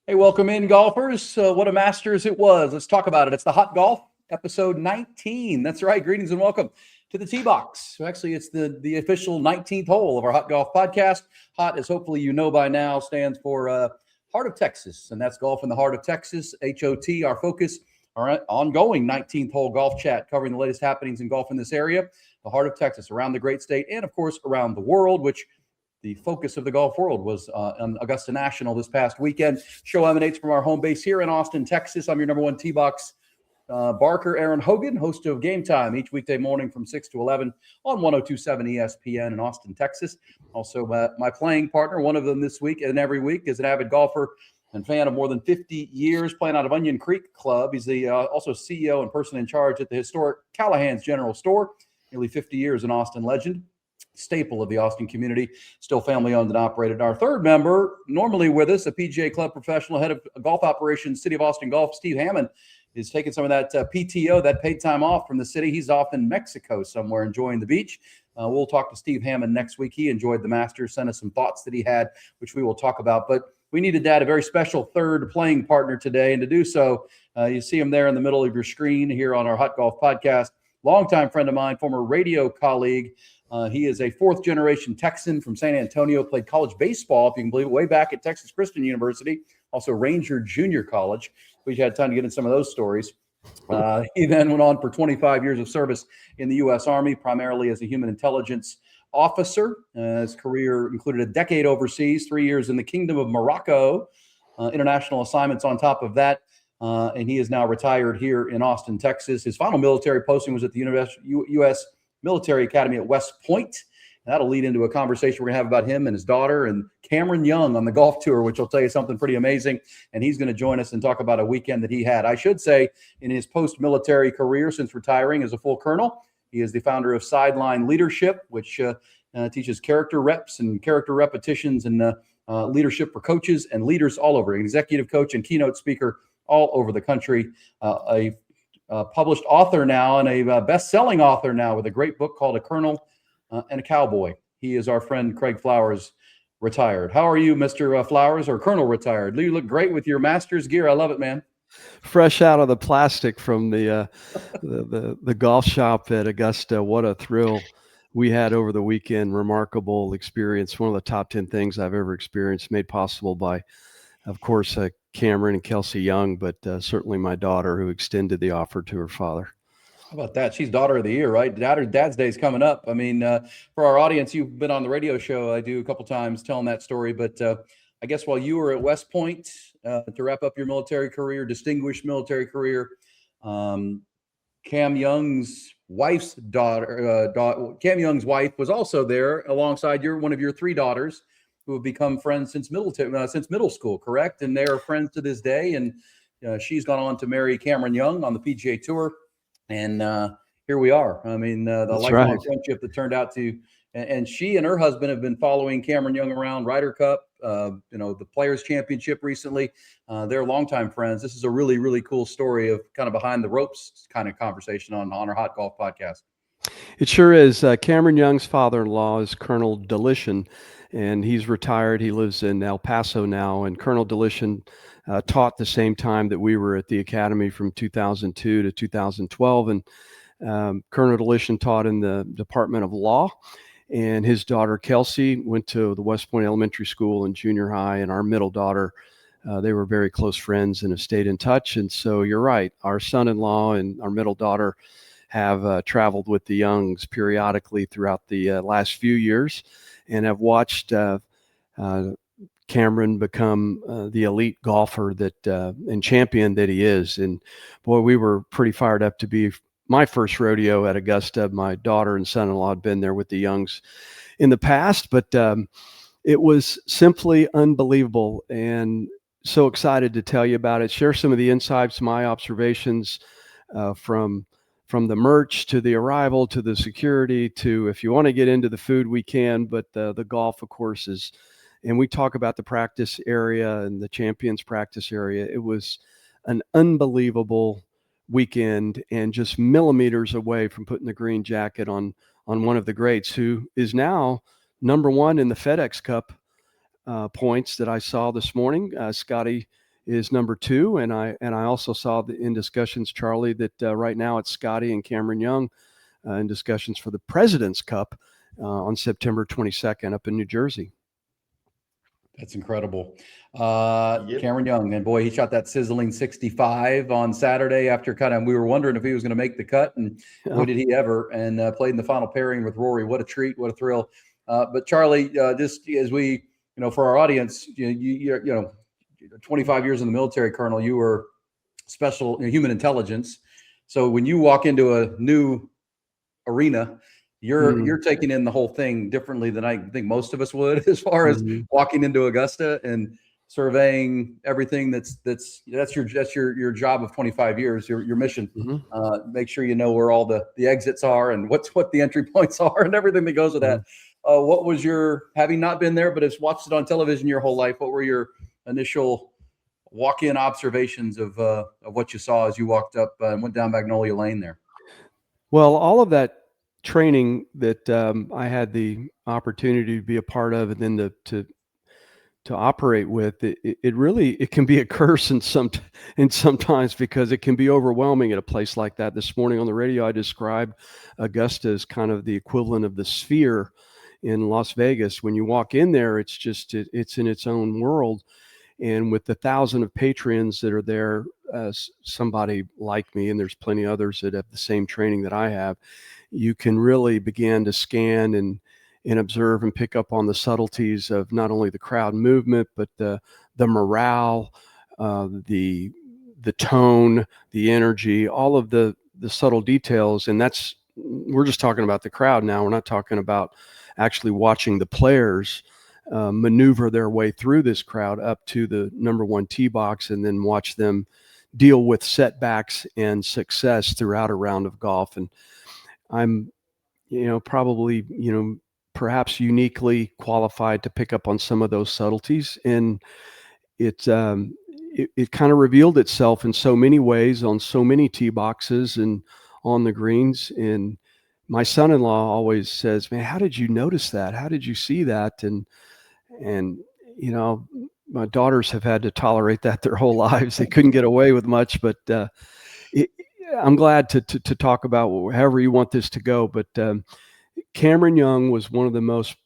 Hey, welcome in, golfers. What a Masters it was. Let's talk about it. It's the Hot Golf, episode 19. That's right. Greetings and welcome to the Tee Box. So actually, it's the official 19th hole of our Hot Golf podcast. Hot, as hopefully you know by now, stands for Heart of Texas, and that's golf in the heart of Texas. HOT, our focus, our ongoing 19th hole golf chat covering the latest happenings in golf in this area, the heart of Texas, around the great state, and of course, around the world, which the focus of the golf world was on Augusta National this past weekend. Show emanates from our home base here in Austin, Texas. I'm your number one Tee Box Barker, Erin Hogan, host of Game Time each weekday morning from 6 to 11 on 102.7 ESPN in Austin, Texas. Also, my playing partner, one of them this week and every week, is an avid golfer and fan of more than 50 years, playing out of Onion Creek Club. He's the also CEO and person in charge at the historic Callahan's General Store, nearly 50 years, an Austin legend, staple of the Austin community, still family owned and operated. Our third member, normally with us, a PGA Club professional, head of golf operations, City of Austin Golf, Steve Hammond, is taking some of that PTO, that paid time off from the city. He's off in Mexico somewhere enjoying the beach. We'll talk to Steve Hammond next week. He enjoyed the Masters, sent us some thoughts that he had, which we will talk about. But we needed to add a very special third playing partner today. And to do so, you see him there in the middle of your screen here on our Hot Golf podcast. Longtime friend of mine, former radio colleague. He is a fourth-generation Texan from San Antonio, played college baseball, if you can believe it, way back at Texas Christian University, also Ranger Junior College. We had time to get into some of those stories. He then went on for 25 years of service in the U.S. Army, primarily as a human intelligence officer. His career included a decade overseas, 3 years in the Kingdom of Morocco, international assignments on top of that. And he is now retired here in Austin, Texas. His final military posting was at the U.S. Military Academy at West Point. That'll lead into a conversation we're going to have about him and his daughter and Cameron Young on the golf tour, which will tell you something pretty amazing. And he's going to join us and talk about a weekend that he had. I should say, in his post-military career since retiring as a full colonel, he is the founder of Sideline Leadership, which teaches character reps and character repetitions and leadership for coaches and leaders all over, executive coach and keynote speaker all over the country. A published author now and a best-selling author now with a great book called A Colonel and a Cowboy. He is our friend Craig Flowers, retired. How are you, Mr. Flowers, or Colonel retired? You look great with your Masters gear. I love it, man. Fresh out of the plastic from the golf shop at Augusta. What a thrill we had over the weekend. Remarkable experience. One of the top 10 things I've ever experienced, made possible by, of course, Cameron and Kelsey Young, but certainly my daughter, who extended the offer to her father. How about that? She's Daughter of the Year, right? Dad's Day is coming up. I mean, for our audience, you've been on the radio show. I do a couple times telling that story. But I guess while you were at West Point to wrap up your military career, distinguished military career, Cam Young's wife's daughter, Cam Young's wife was also there alongside one of your three daughters, who have become friends since middle school, correct? And they are friends to this day. And she's gone on to marry Cameron Young on the PGA Tour. And here we are. I mean, the lifelong friendship that turned out to, and she and her husband have been following Cameron Young around Ryder Cup, the Players Championship recently. They're longtime friends. This is a really, really cool story of kind of behind the ropes kind of conversation on our Hot Golf podcast. It sure is. Cameron Young's father-in-law is Colonel Delishan, and he's retired. He lives in El Paso now, and Colonel Delishan taught the same time that we were at the academy from 2002 to 2012. And Colonel Delishan taught in the Department of Law, and his daughter Kelsey went to the West Point Elementary School and junior high, and our middle daughter, they were very close friends and have stayed in touch. And so you're right, our son-in-law and our middle daughter have traveled with the Youngs periodically throughout the last few years, and have watched Cameron become the elite golfer that and champion that he is. And boy, we were pretty fired up to be my first rodeo at Augusta. My daughter and son-in-law had been there with the Youngs in the past, but it was simply unbelievable, and so excited to tell you about it, share some of the insights, my observations from the merch to the arrival to the security to, if you want to get into the food, we can, but the golf, of course, is, and we talk about the practice area and the champions practice area. It was an unbelievable weekend and just millimeters away from putting the green jacket on one of the greats, who is now number one in the FedEx Cup points that I saw this morning. Scotty is number 2, and I also saw in discussions, Charlie, that right now it's Scotty and Cameron Young in discussions for the President's Cup on September 22nd up in New Jersey. That's incredible. Cameron Young, and boy, he shot that sizzling 65 on Saturday after we were wondering if he was going to make the cut, and boy, did he ever, and played in the final pairing with Rory. What a treat, what a thrill. But Charlie, just as we, for our audience, you 25 years in the military, Colonel, you were special human intelligence. So when you walk into a new arena, you're taking in the whole thing differently than I think most of us would, as far as walking into Augusta and surveying everything. That's your job of 25 years, your mission. Make sure you know where all the exits are and what the entry points are and everything that goes with that. What was having not been there, but has watched it on television your whole life, what were your initial walk-in observations of what you saw as you walked up and went down Magnolia Lane there? Well, all of that training that I had the opportunity to be a part of, and then to operate with, it really can be a curse in sometimes, because it can be overwhelming at a place like that. This morning on the radio, I described Augusta as kind of the equivalent of the Sphere in Las Vegas. When you walk in there, it's in its own world. And with the 1,000 of patrons that are there, somebody like me, and there's plenty of others that have the same training that I have, you can really begin to scan and observe and pick up on the subtleties of not only the crowd movement, but the morale, the tone, the energy, all of the subtle details. And we're just talking about the crowd now. We're not talking about actually watching the players maneuver their way through this crowd up to the number 1 tee box, and then watch them deal with setbacks and success throughout a round of golf. And I'm, probably, perhaps uniquely qualified to pick up on some of those subtleties. And it kind of revealed itself in so many ways on so many tee boxes and on the greens. And my son-in-law always says, "Man, how did you notice that? How did you see that?" And my daughters have had to tolerate that their whole lives. They couldn't get away with much, but I'm glad to talk about however you want this to go. But Cameron Young was one of the most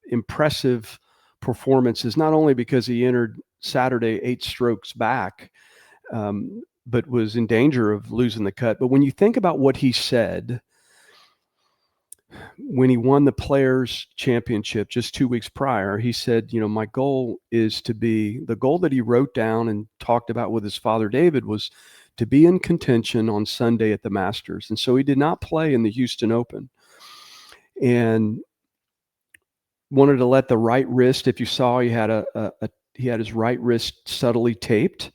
impressive performances, not only because he entered Saturday 8 strokes back, but was in danger of losing the cut. But when you think about what he said when he won the Players Championship just 2 weeks prior, he said, my goal is the goal that he wrote down and talked about with his father, David, was to be in contention on Sunday at the Masters. And so he did not play in the Houston Open, and wanted to let the right wrist, if you saw, he had he had his right wrist subtly taped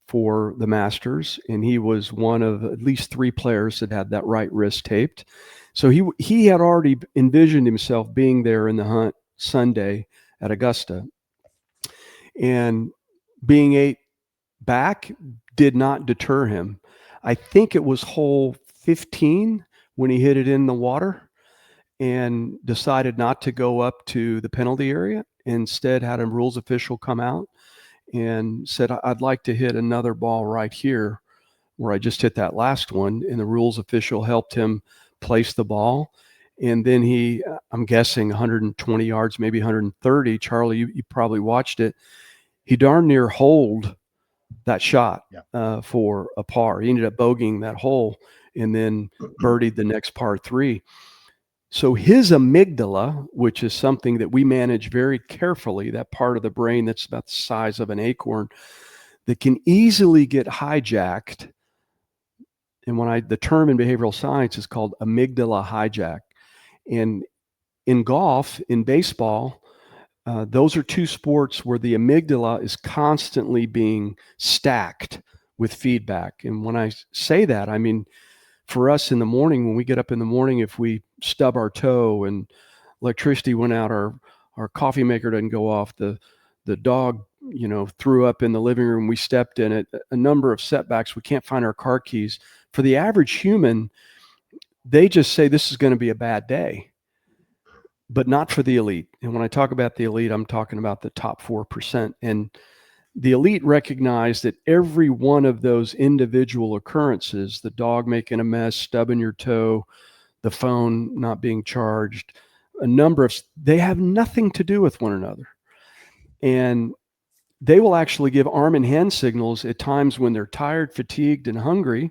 for the Masters. And he was one of at least 3 players that had that right wrist taped. So he had already envisioned himself being there in the hunt Sunday at Augusta. And being 8 back did not deter him. I think it was hole 15 when he hit it in the water and decided not to go up to the penalty area. Instead, had a rules official come out and said, "I'd like to hit another ball right here where I just hit that last one." And the rules official helped him place the ball. And then I'm guessing 120 yards, maybe 130. Charlie, you probably watched it. He darn near holed that shot for a par. He ended up bogeying that hole and then birdied the next par 3. So his amygdala, which is something that we manage very carefully, that part of the brain that's about the size of an acorn, that can easily get hijacked. And the term in behavioral science is called amygdala hijack. And in golf, in baseball, those are 2 sports where the amygdala is constantly being stacked with feedback. And when I say that, I mean, for us in the morning, when we get up in the morning, if we stub our toe and electricity went out, our coffee maker doesn't go off, the dog, threw up in the living room, we stepped in it, a number of setbacks, we can't find our car keys. For the average human, they just say this is going to be a bad day, but not for the elite. And when I talk about the elite, I'm talking about the top 4%. And the elite recognize that every one of those individual occurrences, the dog making a mess, stubbing your toe, the phone not being charged, they have nothing to do with one another. And they will actually give arm and hand signals at times when they're tired, fatigued, and hungry,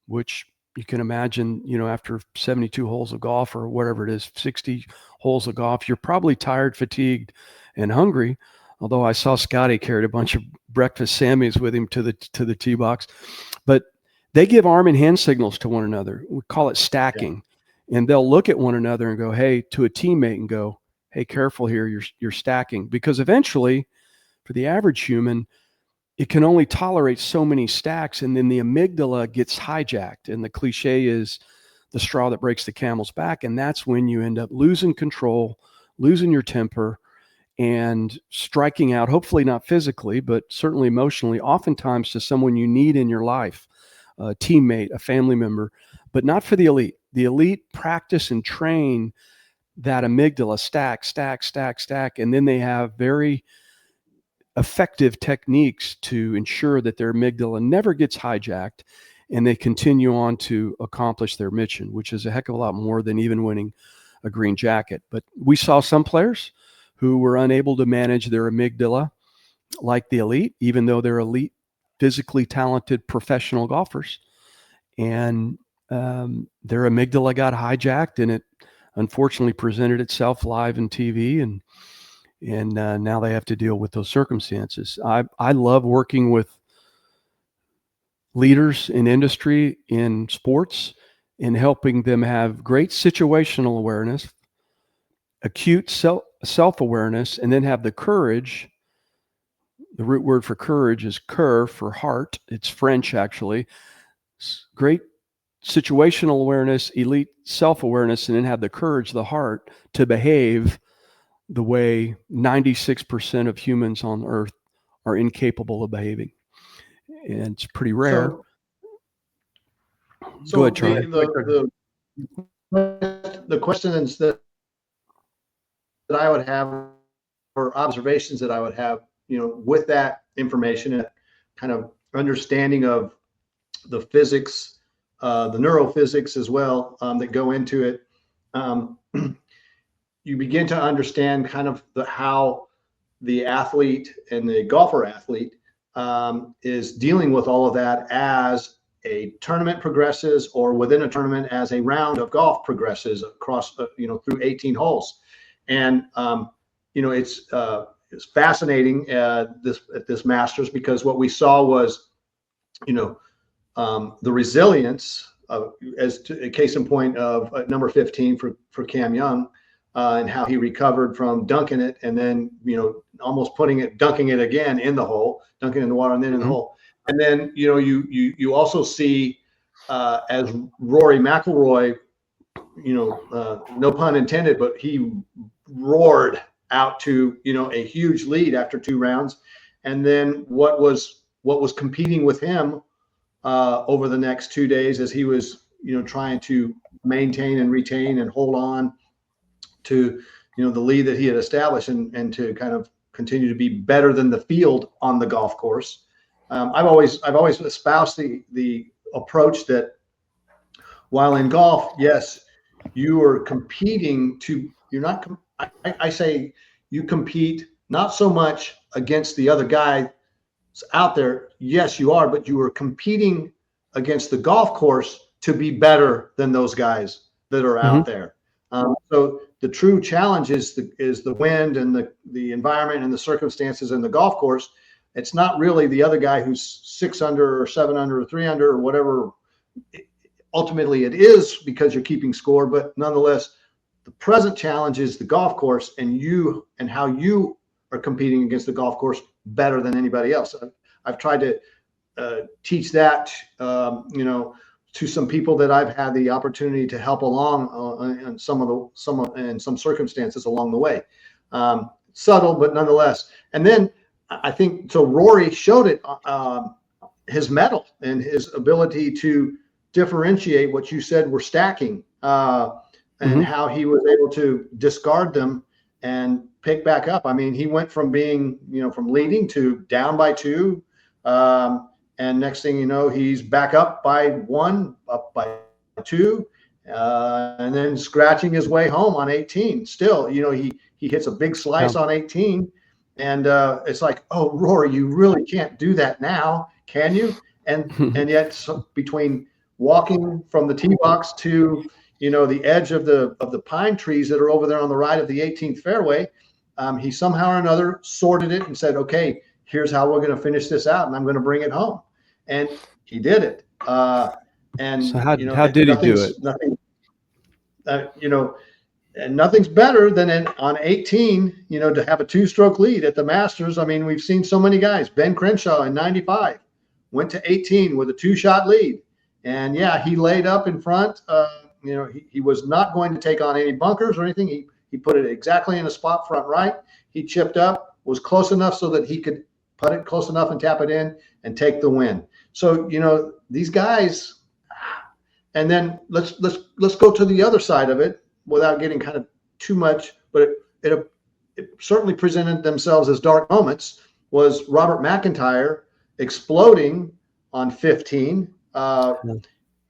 which you can imagine, after 72 holes of golf or whatever it is, 60 holes of golf, you're probably tired, fatigued, and hungry. Although I saw Scotty carried a bunch of breakfast Sammys with him to the tee box. But they give arm and hand signals to one another. We call it stacking. Yeah. And they'll look at one another and go, hey, to a teammate and go, hey, careful here, you're stacking. Because eventually, for the average human, it can only tolerate so many stacks, and then the amygdala gets hijacked. And the cliche is the straw that breaks the camel's back. And that's when you end up losing control, losing your temper, and striking out, hopefully not physically, but certainly emotionally, oftentimes to someone you need in your life, a teammate, a family member, but not for the elite. The elite practice and train that amygdala stack, and then they have very effective techniques to ensure that their amygdala never gets hijacked and they continue on to accomplish their mission, which is a heck of a lot more than even winning a green jacket. But we saw some players who were unable to manage their amygdala like the elite, even though they're elite, physically talented professional golfers. And their amygdala got hijacked, and it unfortunately presented itself live on TV, and now they have to deal with those circumstances. I love working with leaders in industry, in sports, and helping them have great situational awareness, acute self-awareness, and then have the courage. The root word for courage is cœur, for heart. It's French, actually. Great situational awareness, elite self-awareness, and then have the courage, the heart, to behave the way 96% of humans on Earth are incapable of behaving. And it's pretty rare. So go ahead, Charley. The questions that I would have, or observations that I would have, with that information and kind of understanding of the physics, the neurophysics as well, that go into it, you begin to understand kind of how the athlete and the golfer athlete is dealing with all of that as a tournament progresses, or within a tournament as a round of golf progresses across, through 18 holes. And, it's fascinating at this Masters, because what we saw was, the resilience of, a case in point of number 15 for Cam Young, and how he recovered from dunking it, and then, almost dunking it again in the hole, dunking in the water and then in the hole. And then, you also see, as Rory McIlroy, no pun intended, but he roared out to, a huge lead after 2 rounds. And then what was competing with him over the next 2 days, as he was, trying to maintain and retain and hold on to, the lead that he had established, and to kind of continue to be better than the field on the golf course. I've always espoused the approach that while in golf, yes, you are competing I say you compete not so much against the other guy out there. Yes, you are, but you are competing against the golf course to be better than those guys that are out there. So the true challenge is the wind and the environment and the circumstances in the golf course. It's not really the other guy who's 6 under or 7 under or 3 under or whatever. Ultimately, it is, because you're keeping score, but nonetheless, the present challenge is the golf course, and how you are competing against the golf course better than anybody else. I've tried to teach that, to some people that I've had the opportunity to help along in some circumstances along the way. Subtle, but nonetheless. And then I think so. Rory showed it, his mettle and his ability to differentiate what you said were stacking, and how he was able to discard them and pick back up. I mean, he went from being, from leading to down by 2. And next thing you know, he's back up by 1, up by 2, and then scratching his way home on 18. Still, he hits a big slice on 18. And it's like, oh, Rory, you really can't do that now, can you? And yet between walking from the tee box to, the edge of the pine trees that are over there on the right of the 18th fairway, he somehow or another sorted it and said, okay, here's how we're going to finish this out, and I'm going to bring it home. And he did it. And so how did he do it? Nothing, and nothing's better than on 18, to have a 2-stroke lead at the Masters. I mean, we've seen so many guys. Ben Crenshaw in 95 went to 18 with a 2-shot lead. And yeah, he laid up in front. He was not going to take on any bunkers or anything. He put it exactly in a spot front right. He chipped up, was close enough so that he could put it close enough and tap it in and take the win. So, these guys, and then let's go to the other side of it without getting kind of too much, but it certainly presented themselves as dark moments, was Robert McIntyre exploding on 15.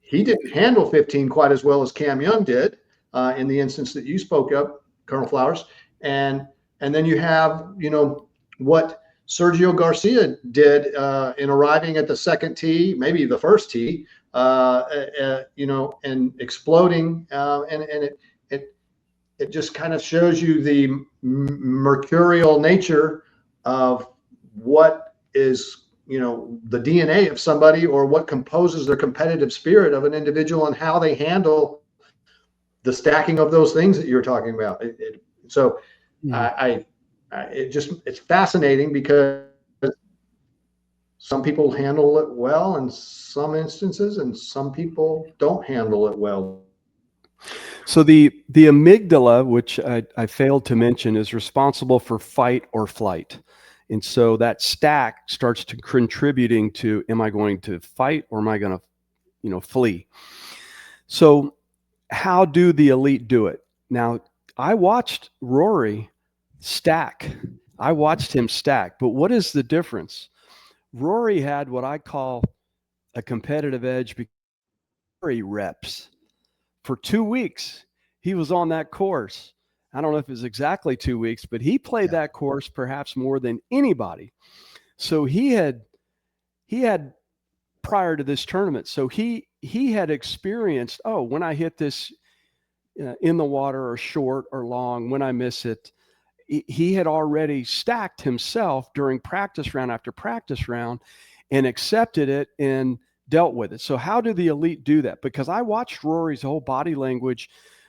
He didn't handle 15 quite as well as Cam Young did in the instance that you spoke of, Colonel Flowers. And then you have, what Sergio Garcia did in arriving at the second tee, maybe the first tee, and exploding. And it just kind of shows you the mercurial nature of what is, the DNA of somebody, or what composes the competitive spirit of an individual, and how they handle the stacking of those things that you're talking about. It's fascinating, because some people handle it well in some instances, and some people don't handle it well. So the amygdala, which I failed to mention, is responsible for fight or flight. And so that stack starts to contributing to, am I going to fight, or am I going to, flee? So how do the elite do it? Now, I watched Rory stack. I watched him stack. But what is the difference? Rory had what I call a competitive edge because Rory reps. For 2 weeks, he was on that course. I don't know if it was exactly 2 weeks, but he played that course perhaps more than anybody. So he had prior to this tournament, so he had experienced, when I hit this in the water or short or long, when I miss it, he had already stacked himself during practice round after practice round and accepted it and dealt with it. So how do the elite do that? Because I watched Rory's whole body language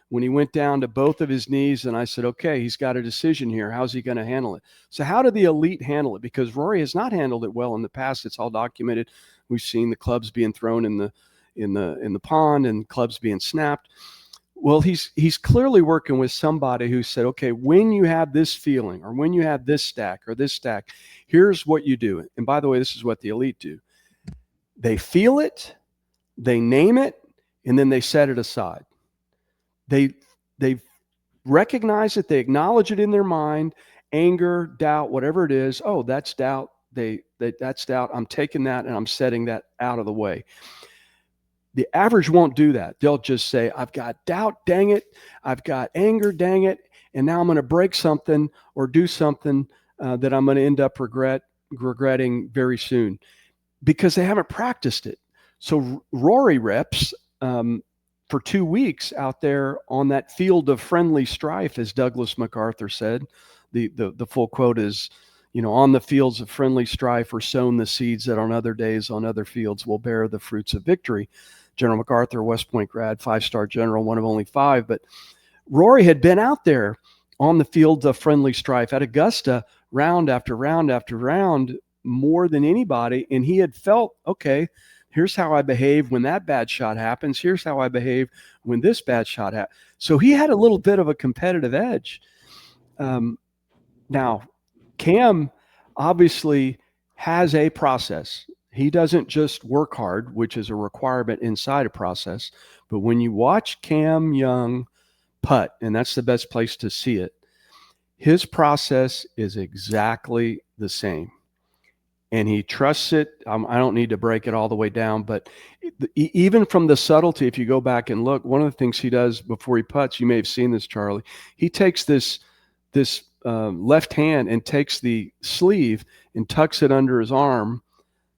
when he went down to both of his knees, and I said, okay, he's got a decision here. How's he going to handle it? So how do the elite handle it? Because Rory has not handled it well in the past. It's all documented. We've seen the clubs being thrown in the pond and clubs being snapped. Well, he's clearly working with somebody who said, okay, when you have this feeling, or when you have this stack or this stack, here's what you do. And by the way, this is what the elite do. They feel it, they name it, and then they set it aside. They recognize it, they acknowledge it in their mind, anger, doubt, whatever it is. Oh, that's doubt. That's doubt. I'm taking that and I'm setting that out of the way. The average won't do that. They'll just say, I've got doubt, dang it. I've got anger, dang it. And now I'm going to break something or do something that I'm going to end up regretting very soon, because they haven't practiced it. So Rory reps for 2 weeks out there on that field of friendly strife, as Douglas MacArthur said. The full quote is, on the fields of friendly strife are sown the seeds that on other days, on other fields will bear the fruits of victory. General MacArthur, West Point grad, 5-star general, one of only 5. But Rory had been out there on the fields of friendly strife at Augusta round after round after round, more than anybody. And he had felt, okay, here's how I behave when that bad shot happens. Here's how I behave when this bad shot happens. So he had a little bit of a competitive edge. Now, Cam obviously has a process. He doesn't just work hard, which is a requirement inside a process. But when you watch Cam Young putt, and that's the best place to see it, His process is exactly the same. And he trusts it. I don't need to break it all the way down, but even from the subtlety, if you go back and look, one of the things he does before he putts, you may have seen this, Charlie. He takes this left hand and takes the sleeve and tucks it under his arm,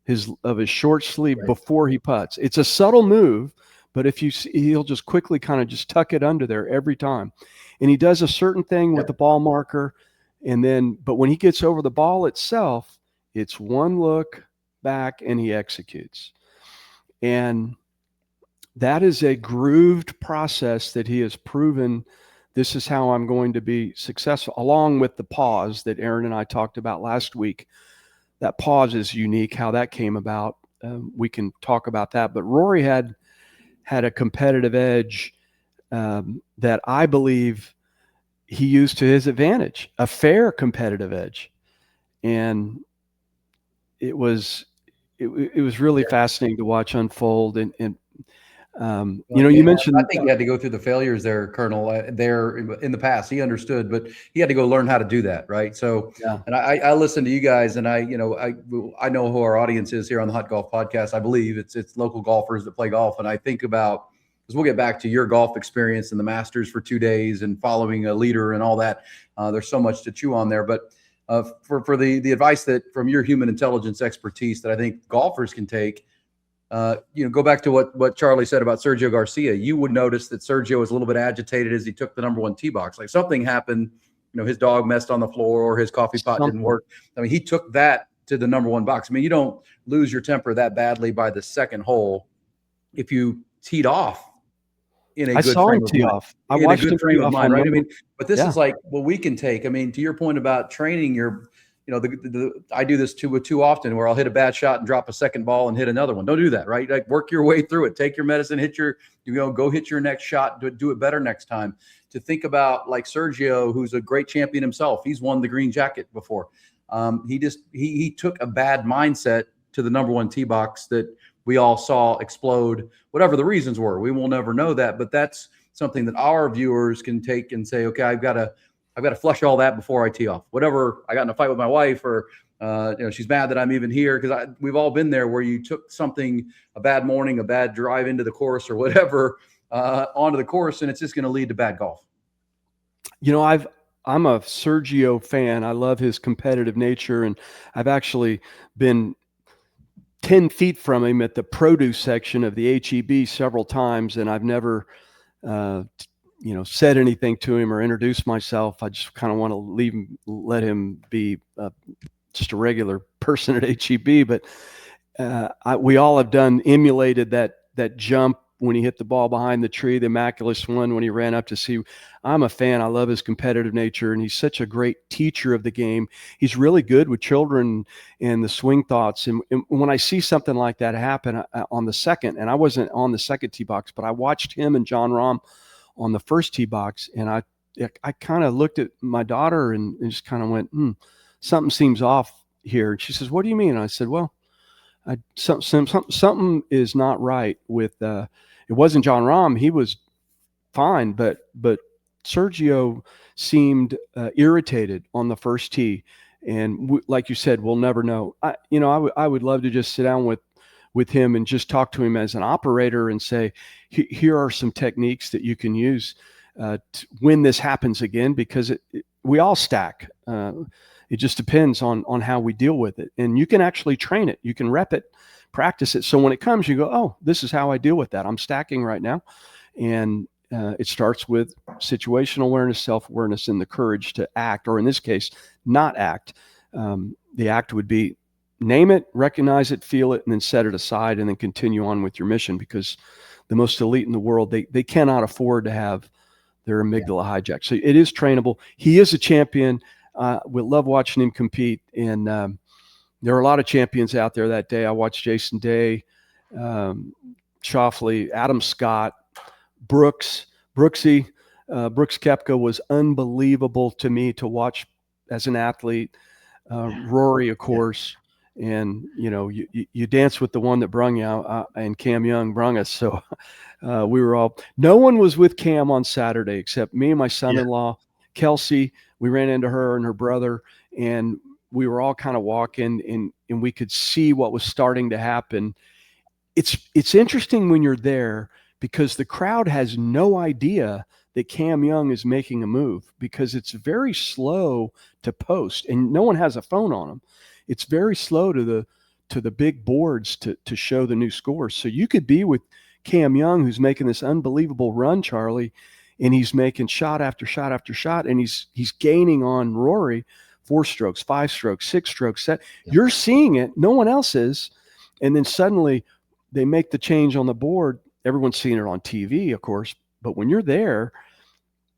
his short sleeve, before he putts. It's a subtle move, but if you see, he'll just quickly kind of just tuck it under there every time. And he does a certain thing with the ball marker, but when he gets over the ball itself, it's one look back and he executes. And that is a grooved process that he has proven, this is how I'm going to be successful, along with the pause that Erin and I talked about last week. That pause is unique, how that came about. We can talk about that. But Rory had a competitive edge that I believe he used to his advantage, a fair competitive edge. And it was really fascinating to watch unfold. And you mentioned, I think he had to go through the failures there, Colonel, there in the past. He understood, but he had to go learn how to do that, right? So, and I listen to you guys, and I know who our audience is here on the Hot Golf Podcast. I believe it's local golfers that play golf, and I think about, because we'll get back to your golf experience in the Masters for 2 days and following a leader and all that. There's so much to chew on there, but for the advice that from your human intelligence expertise that I think golfers can take, go back to what Charlie said about Sergio Garcia. You would notice that Sergio was a little bit agitated as he took the number one tee box. Like something happened, his dog messed on the floor or his coffee pot didn't work. I mean, he took that to the number one box. I mean, you don't lose your temper that badly by the second hole if you teed off in a good frame of mind. I watched him frame of mind, right? I mean, but this is like what we can take. I mean, to your point about training your, I do this too often where I'll hit a bad shot and drop a second ball and hit another one. Don't do that, right? Like work your way through it. Take your medicine, go hit your next shot, do it better next time. To think about like Sergio, who's a great champion himself. He's won the green jacket before. He took a bad mindset to the number one tee box that we all saw explode, whatever the reasons were. We will never know that, but that's something that our viewers can take and say, okay, I've got to flush all that before I tee off. Whatever, I got in a fight with my wife, or she's mad that I'm even here, because we've all been there where you took something, a bad morning, a bad drive into the course or whatever, onto the course, and it's just going to lead to bad golf. I'm a Sergio fan. I love his competitive nature, and I've actually been 10 feet from him at the produce section of the HEB several times, and I've never said anything to him or introduced myself. I just kind of want to let him be just a regular person at HEB. But we all have emulated that jump when he hit the ball behind the tree, the Immaculate one, when he ran up to see. I'm a fan. I love his competitive nature, and he's such a great teacher of the game. He's really good with children and the swing thoughts. And when I see something like that happen on the second, and I wasn't on the second tee box, but I watched him and John Rahm on the first tee box, and I kind of looked at my daughter and just kind of went, something seems off here. And she says, "What do you mean?" And I said, "Well, something is not right with." It wasn't John Rahm; he was fine, but Sergio seemed irritated on the first tee, and like you said, we'll never know. I would love to just sit down with him and just talk to him as an operator and say, here are some techniques that you can use when this happens again, because we all stack. It just depends on how we deal with it. And you can actually train it. You can rep it, practice it. So when it comes, you go, oh, this is how I deal with that. I'm stacking right now. And it starts with situational awareness, self-awareness, and the courage to act, or in this case, not act. The act would be name it, recognize it, feel it, and then set it aside, and then continue on with your mission, because the most elite in the world, they cannot afford to have their amygdala hijacked. So it is trainable. He is a champion. We love watching him compete. And there are a lot of champions out there that day. I watched Jason Day, Schauffele, Adam Scott, Brooks Koepka was unbelievable to me to watch as an athlete. Rory, of course. And, you dance with the one that brung you, and Cam Young brung us. So no one was with Cam on Saturday except me and my son-in-law, Kelsey. we ran into her and her brother, and we were all kind of walking, and we could see what was starting to happen. It's interesting when you're there, because the crowd has no idea that Cam Young is making a move, because it's very slow to post, and no one has a phone on them. It's very slow to the big boards to show the new scores. So you could be with Cam Young, who's making this unbelievable run, Charlie, and he's making shot after shot after shot, and he's gaining on Rory 4 strokes, 5 strokes, 6 strokes. You're seeing it, no one else is. And then suddenly they make the change on the board. Everyone's seeing it on TV, of course, but when you're there,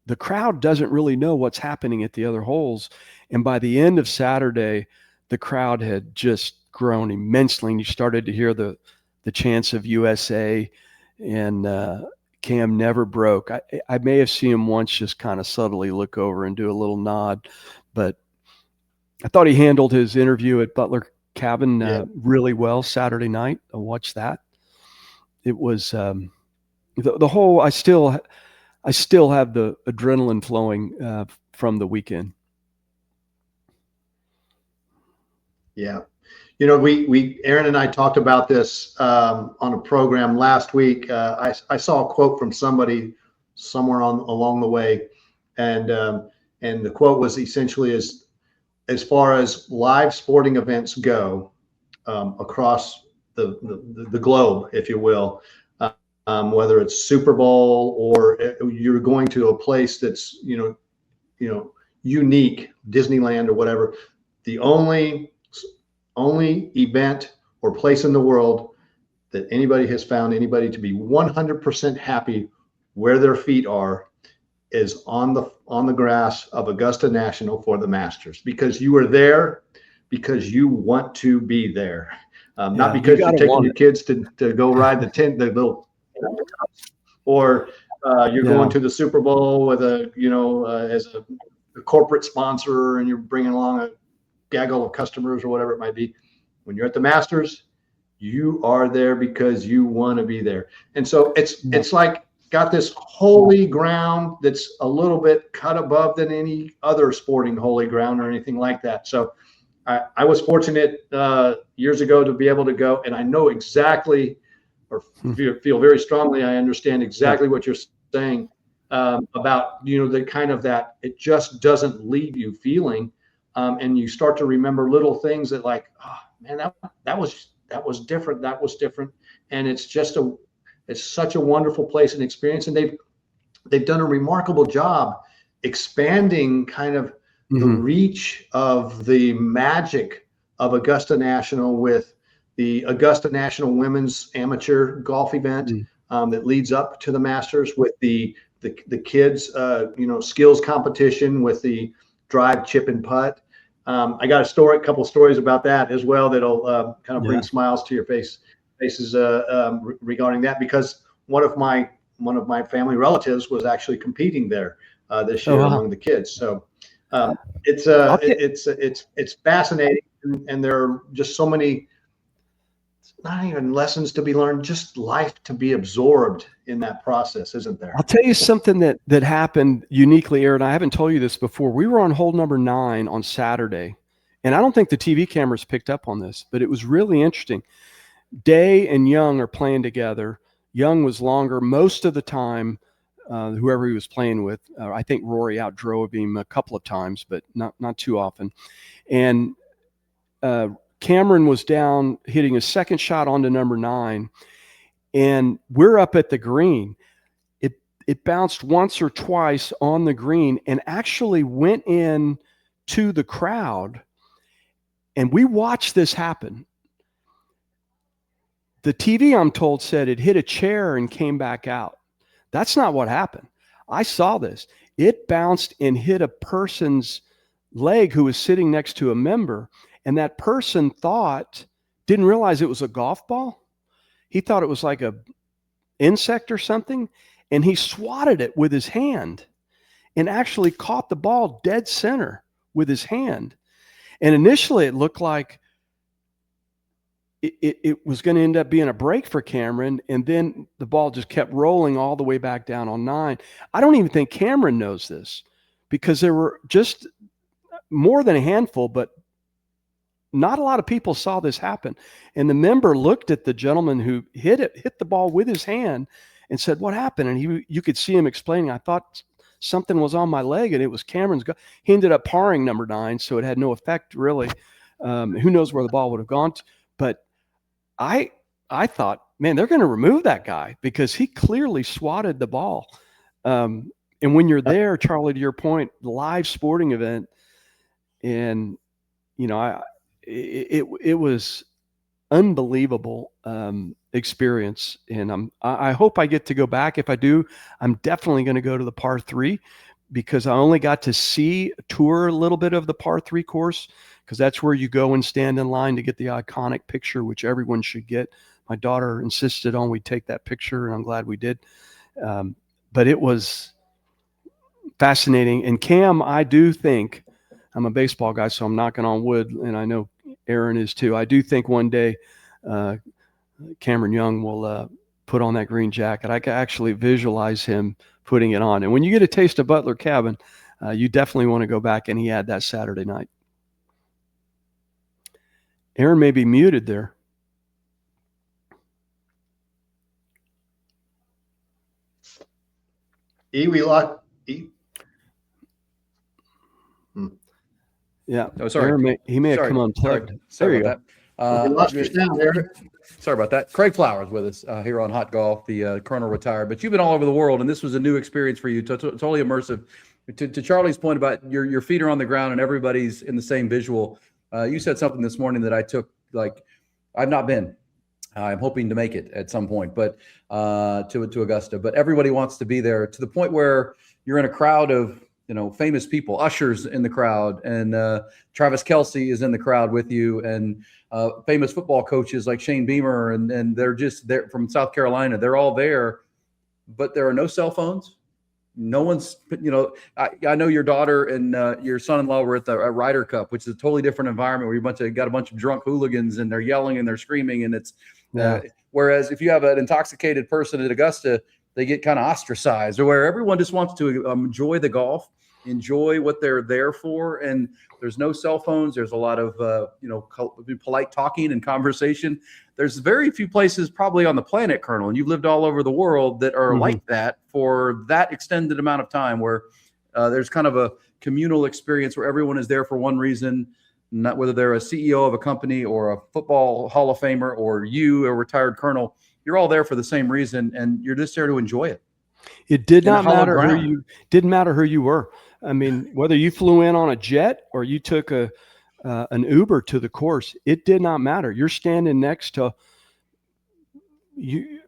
the crowd doesn't really know what's happening at the other holes. And by the end of Saturday, the crowd had just grown immensely, and you started to hear the chants of USA, and Cam never broke. I may have seen him once just kind of subtly look over and do a little nod, but I thought he handled his interview at Butler Cabin really well Saturday night. I watched that. It was the whole. I still have the adrenaline flowing from the weekend. Yeah. You know, Erin and I talked about this on a program last week. I saw a quote from somebody somewhere along the way, and the quote was essentially, as far as live sporting events go across the globe, if you will, whether it's Super Bowl or you're going to a place that's unique, Disneyland or whatever, the only event or place in the world that anybody has found anybody to be 100% happy where their feet are is on the grass of Augusta National for the Masters, because you are there because you want to be there, not because you're taking your kids to go ride the little, or you're going to the Super Bowl with as a corporate sponsor, and you're bringing along a gaggle of customers or whatever it might be. When you're at the Masters, you are there because you want to be there. And so it's like got this holy ground that's a little bit cut above than any other sporting holy ground or anything like that. So I was fortunate years ago to be able to go, and I know exactly, or feel very strongly, I understand exactly what you're saying about, the kind of that it just doesn't leave you feeling. And you start to remember little things that, like, oh man, that was different. That was different. And it's such a wonderful place and experience. And they've done a remarkable job expanding kind of the reach of the magic of Augusta National with the Augusta National Women's Amateur Golf event that leads up to the Masters, with the kids, skills competition with the drive, chip, and putt. I got a couple stories about that as well that'll kind of bring smiles to your faces regarding that, because one of my family relatives was actually competing there this year among the kids. So it's fascinating, and there are just so many, not even lessons to be learned, just life to be absorbed in that process, isn't there? I'll tell you something that happened uniquely, Erin. I haven't told you this before. We were on hole number 9 on Saturday, and I don't think the TV cameras picked up on this, but it was really interesting. Day and Young are playing together. Young was longer most of the time, whoever he was playing with. I think Rory outdrove him a couple of times, but not too often. And Cameron was down hitting a second shot onto number 9, and we're up at the green. It bounced once or twice on the green and actually went in to the crowd. And we watched this happen. The TV, I'm told, said it hit a chair and came back out. That's not what happened. I saw this. It bounced and hit a person's leg who was sitting next to a member, and that person didn't realize it was a golf ball. He thought it was like a insect or something, and he swatted it with his hand and actually caught the ball dead center with his hand. And initially it looked like it was going to end up being a break for Cameron, and then the ball just kept rolling all the way back down on 9. I don't even think Cameron knows this, because there were just more than a handful, but not a lot of people saw this happen. And the member looked at the gentleman who hit the ball with his hand and said, "What happened?" And you could see him explaining, "I thought something was on my leg and it was Cameron's." He ended up parring number 9, so it had no effect really. Who knows where the ball would have gone to, but I thought, man, they're going to remove that guy because he clearly swatted the ball. And when you're there, Charlie, to your point, live sporting event, and it was unbelievable experience, and I hope I get to go back. If I do, I'm definitely going to go to the par 3 because I only got to tour a little bit of the par 3 course, because that's where you go and stand in line to get the iconic picture, which everyone should get. My daughter insisted on we take that picture, and I'm glad we did. But it was fascinating. And Cam, I do think, I'm a baseball guy, so I'm knocking on wood, and I know Erin is too. I do think one day Cameron Young will put on that green jacket. I can actually visualize him putting it on. And when you get a taste of Butler Cabin, you definitely want to go back, and he had that Saturday night. Erin may be muted there. We lost E. Yeah. Oh, sorry. He may have come unplugged. Sorry about that. We lost your sound there. Sorry about that. Craig Flowers with us here on Hot Golf. The Colonel retired, but you've been all over the world, and this was a new experience for you. Totally immersive. To Charlie's point about your feet are on the ground and everybody's in the same visual. You said something this morning that I took, like, I've not been. I'm hoping to make it at some point, but to Augusta. But everybody wants to be there, to the point where you're in a crowd of famous people. Usher's in the crowd, and Travis Kelce is in the crowd with you, and famous football coaches like Shane Beamer, and they're from South Carolina. They're all there, but there are no cell phones. No one's, I know your daughter and your son-in-law were at the Ryder Cup, which is a totally different environment where you got a bunch of drunk hooligans and they're yelling and they're screaming, and it's whereas if you have an intoxicated person at Augusta, they get kind of ostracized, or where everyone just wants to enjoy the golf, enjoy what they're there for, and there's no cell phones. There's a lot of polite talking and conversation. There's very few places probably on the planet, Colonel, and you've lived all over the world, that are like that for that extended amount of time, where there's kind of a communal experience where everyone is there for one reason, not whether they're a CEO of a company or a football Hall of Famer or you, a retired colonel. You're all there for the same reason, and you're just there to enjoy it. It did not matter didn't matter who you were. I mean, whether you flew in on a jet or you took an Uber to the course, it did not matter. You're standing next to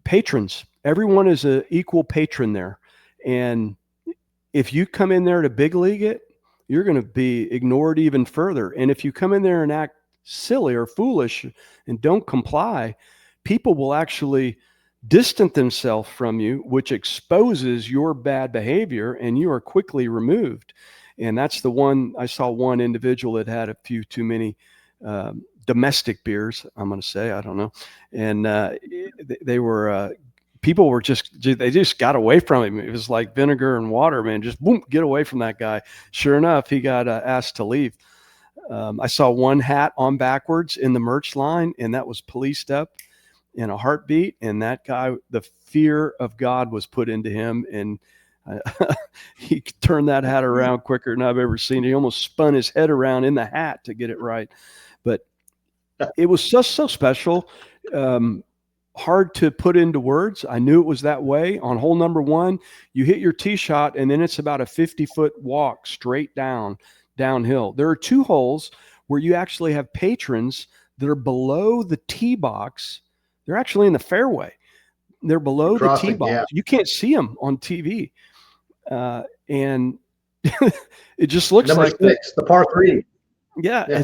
patrons. Everyone is an equal patron there. And if you come in there to big league it, you're going to be ignored even further. And if you come in there and act silly or foolish and don't comply, people will actually distance themselves from you, which exposes your bad behavior, and you are quickly removed. And that's the one. I saw one individual that had a few too many domestic beers, I'm going to say, I don't know. And they were, people were they just got away from him. It was like vinegar and water, man, just boom, get away from that guy. Sure enough, he got asked to leave. I saw one hat on backwards in the merch line, and that was policed up in a heartbeat. And that guy, the fear of God was put into him, and he turned that hat around quicker than I've ever seen. He almost spun his head around in the hat to get it right. But it was just so special. Hard to put into words. I knew it was that way. On hole number 1, you hit your tee shot, and then it's about a 50-foot walk straight downhill. There are 2 holes where you actually have patrons that are below the tee box. They're actually in the fairway. They're below the tee box. Yeah. You can't see them on TV. And it just looks number like 6, the par 3. Yeah.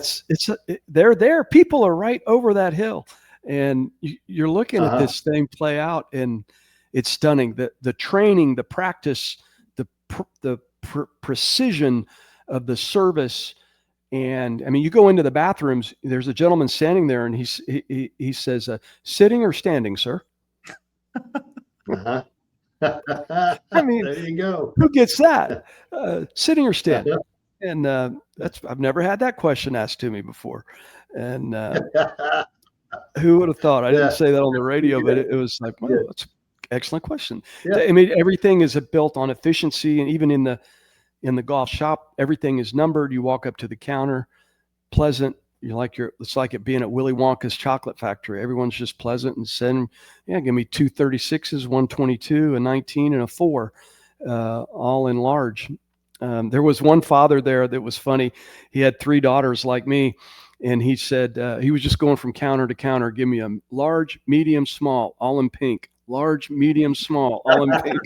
They're there. People are right over that hill. And you're looking at this thing play out, and it's stunning. The training, the practice, the precision of the service. And I mean, you go into the bathrooms, there's a gentleman standing there, and he says, sitting or standing, sir? I mean, there you go. who gets that? Sitting or standing? And I've never had that question asked to me before. And who would have thought? I didn't Yeah. say that on the radio, but Yeah. it was like, wow, Yeah. that's an excellent question. Yeah. I mean, everything is built on efficiency, and even in the golf shop, everything is numbered. You walk up to the counter, pleasant. It's like it being at Willy Wonka's chocolate factory. Everyone's just pleasant and saying, yeah, give me 2 36s, 122, a 19, and a 4, all in large. There was one father there that was funny. He had 3 daughters like me, and he said he was just going from counter to counter. Give me a large, medium, small, all in pink. Large, medium, small, all in pink.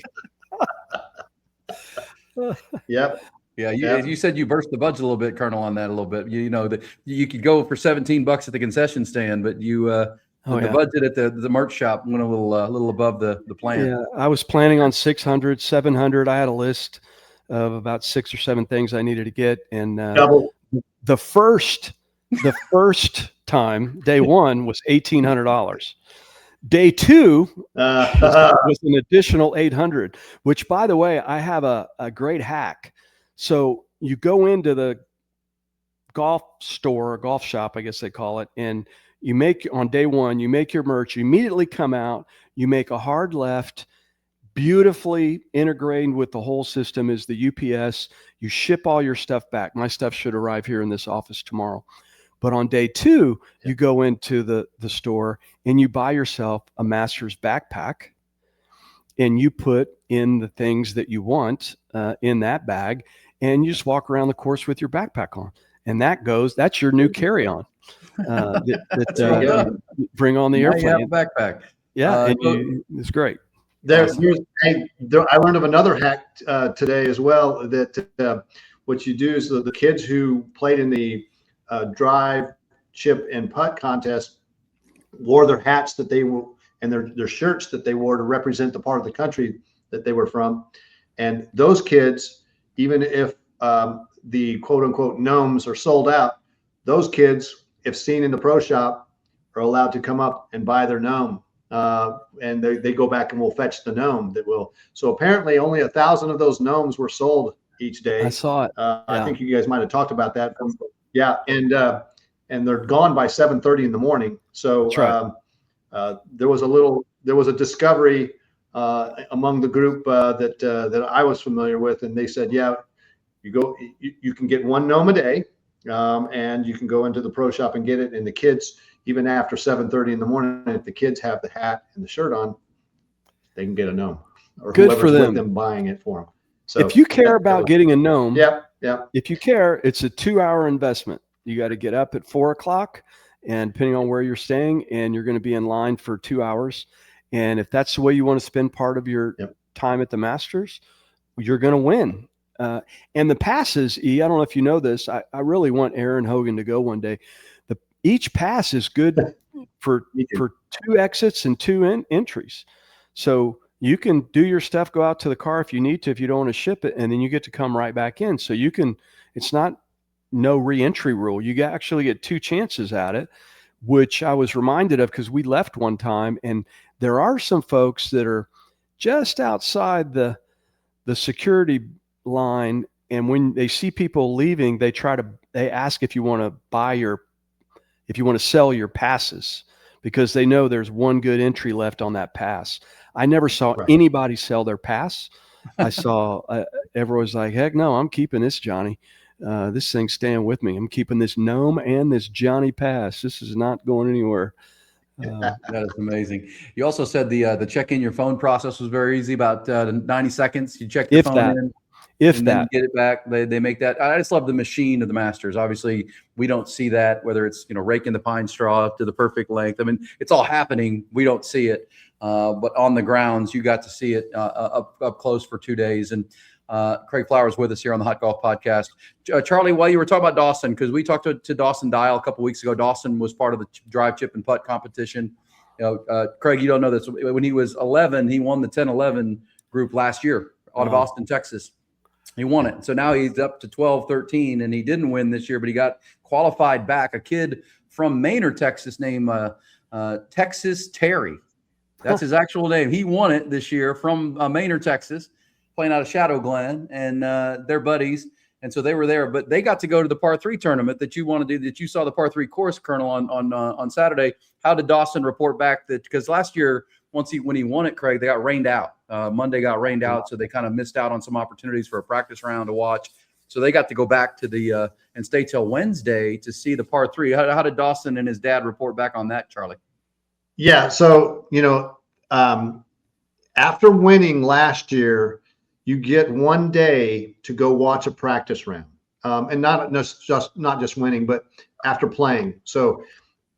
Yep. Yeah, you said you burst the budget a little bit, Colonel, on that a little bit. You know that you could go for $17 at the concession stand, but the budget at the merch shop went a little above the plan. Yeah, I was planning on 600, 700. I had a list of about 6 or 7 things I needed to get, and Double. the first time, day one, was $1,800. Day 2 was an additional 800. Which, by the way, I have a great hack. So you go into the golf store, or golf shop, I guess they call it, and on day 1, you make your merch. You immediately come out. You make a hard left. Beautifully integrated with the whole system is the UPS. You ship all your stuff back. My stuff should arrive here in this office tomorrow. But on day 2, you go into the store and you buy yourself a Masters backpack, and you put in the things that you want in that bag, and you just walk around the course with your backpack on. And that's your new carry-on. Bring on the airplane. Backpack. Yeah, it's great. I learned of another hack today as well, that what you do is the kids who played in the drive, chip, and putt contest wore their hats that they were, and their shirts that they wore to represent the part of the country that they were from. And those kids, even if the quote unquote gnomes are sold out, those kids, if seen in the pro shop, are allowed to come up and buy their gnome. And they go back and will fetch the gnome So apparently only 1,000 of those gnomes were sold each day. I saw it. I think you guys might've talked about that. Yeah. And they're gone by 7:30 in the morning. So right. there was a discovery among the group that I was familiar with. And they said, yeah, you can get 1 gnome a day, and you can go into the pro shop and get it. And the kids, even after 7:30 in the morning, if the kids have the hat and the shirt on, they can get a gnome, or good for them. With them buying it for them. So if you care about getting a gnome, if you care, it's a 2-hour investment. You got to get up at 4:00, and depending on where you're staying, and you're going to be in line for 2 hours. And if that's the way you want to spend part of your time at the Masters, you're going to win. And the passes, I don't know if you know this. I really want Erin Hogan to go one day. Each pass is good for 2 exits and 2 entries. So you can do your stuff, go out to the car if you need to, if you don't want to ship it, and then you get to come right back in. So it's not no re-entry rule. You actually get 2 chances at it, which I was reminded of because we left one time, and there are some folks that are just outside the security line, and when they see people leaving, they ask if you want to sell your passes, because they know there's 1 good entry left on that pass. I never saw anybody sell their pass. I saw everyone was like, heck no, I'm keeping this, Johnny. This thing's staying with me. I'm keeping this gnome and this Johnny pass. This is not going anywhere. That is amazing. You also said the check in your phone process was very easy, about 90 seconds. You check your phone in. Then you get it back. They make that. I just love the machine of the Masters. Obviously, we don't see that, whether it's raking the pine straw up to the perfect length. I mean, it's all happening. We don't see it, but on the grounds, you got to see it up close for 2 days. And Craig Flowers with us here on the Hot Golf Podcast. Charley, while you were talking about Dawson, because we talked to Dawson Dial a couple weeks ago. Dawson was part of the drive, chip, and putt competition. Craig, you don't know this. When he was 11, he won the 10-11 group last year out of Austin, Texas. He won it. So now he's up to 12, 13, and he didn't win this year, but he got qualified back. A kid from Maynard, Texas, named Texas Terry. That's his actual name. He won it this year from Maynard, Texas, playing out of Shadow Glen, and they're buddies. And so they were there, but they got to go to the par 3 tournament that you want to do, that you saw the par 3 course, Colonel, on Saturday. How did Dawson report back that, because last year, when he won it, Craig, they got rained out. Monday got rained out, so they kind of missed out on some opportunities for a practice round to watch. So they got to go back to the and stay till Wednesday to see the par 3. How did Dawson and his dad report back on that, Charlie? Yeah, so after winning last year, you get one day to go watch a practice round, and not just winning, but after playing. So,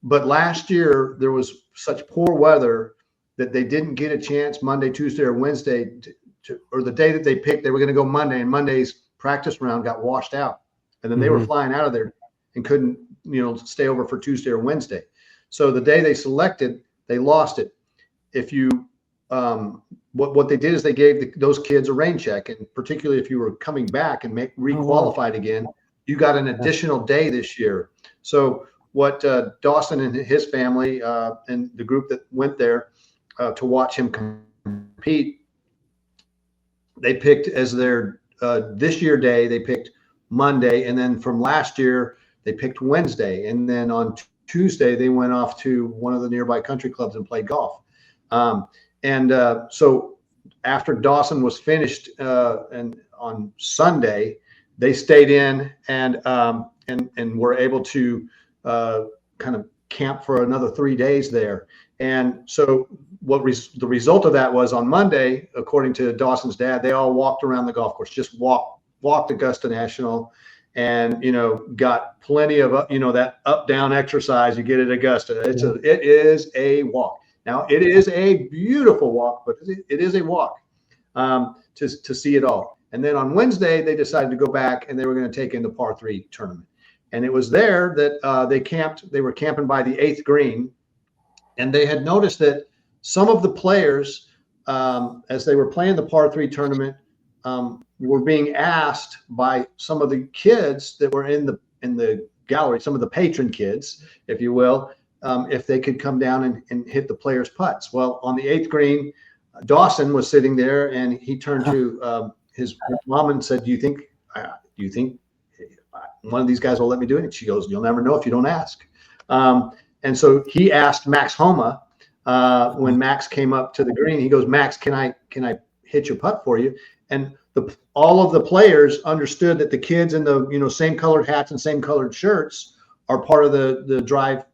but last year there was such poor weather that they didn't get a chance Monday, Tuesday, or Wednesday or the day that they picked. They were going to go Monday, and Monday's practice round got washed out, and then they were flying out of there and couldn't stay over for Tuesday or Wednesday. So the day they selected, they lost it. If you what they did is they gave those kids a rain check, and particularly if you were coming back and re-qualified again, you got an additional day this year. So what Dawson and his family and the group that went there to watch him compete, they picked as their this year day, they picked Monday, and then from last year they picked Wednesday, and then on Tuesday they went off to one of the nearby country clubs and played golf. So after Dawson was finished, and on Sunday, they stayed in and were able to kind of camp for another 3 days there. And so the result of that was on Monday, according to Dawson's dad, they all walked around the golf course, just walked Augusta National, and got plenty of that up down exercise you get at Augusta. It is a walk. Now, it is a beautiful walk, but it is a walk to see it all. And then on Wednesday, they decided to go back, and they were going to take in the par 3 tournament. And it was there that they camped. They were camping by the 8th green, and they had noticed that some of the players, as they were playing the par 3 tournament, were being asked by some of the kids that were in the gallery, some of the patron kids, if you will, if they could come down and hit the players' putts. Well, on the 8th green, Dawson was sitting there, and he turned to his mom and said, "Do you think one of these guys will let me do it?" And she goes, "You'll never know if you don't ask." And so he asked Max Homa when Max came up to the green. He goes, "Max, can I hit your putt for you?" And all of the players understood that the kids in the same colored hats and same colored shirts are part of the drive,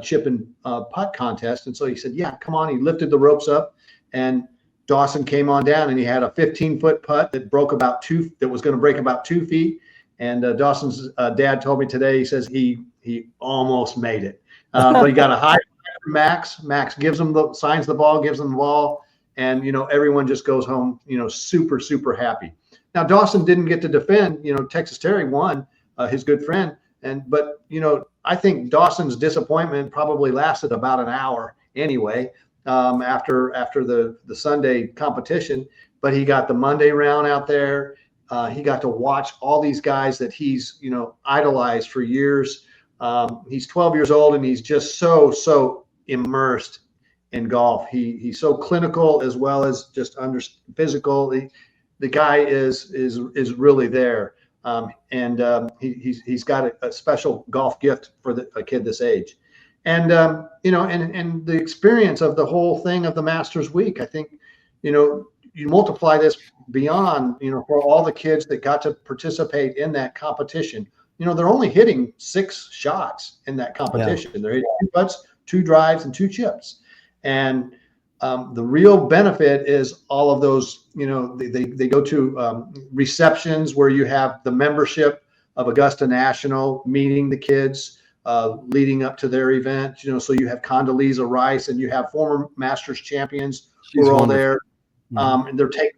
chip, and putt contest. And so he said, "Yeah, come on." He lifted the ropes up, and Dawson came on down, and he had a 15-foot putt that was going to break about 2 feet. And Dawson's dad told me today, he says he almost made it, but he got a high from Max. Max signs the ball, gives him the ball, and everyone just goes home, super, super happy. Now Dawson didn't get to defend. Texas Terry won, his good friend, but I think Dawson's disappointment probably lasted about an hour anyway. After the Sunday competition, but he got the Monday round out there. He got to watch all these guys that he's idolized for years. He's 12 years old, and he's just so immersed in golf. He's so clinical as well as just physical. The guy is really there, and he's got a special golf gift for a kid this age. And and the experience of the whole thing of the Masters Week, I think, you multiply this beyond, for all the kids that got to participate in that competition. They're only hitting 6 shots in that competition. Yeah. They're hitting 2 putts, 2 drives, and 2 chips. And the real benefit is all of those. They go to receptions where you have the membership of Augusta National meeting the kids. Leading up to their event, so you have Condoleezza Rice and you have former Masters champions who are all there. And they're taking,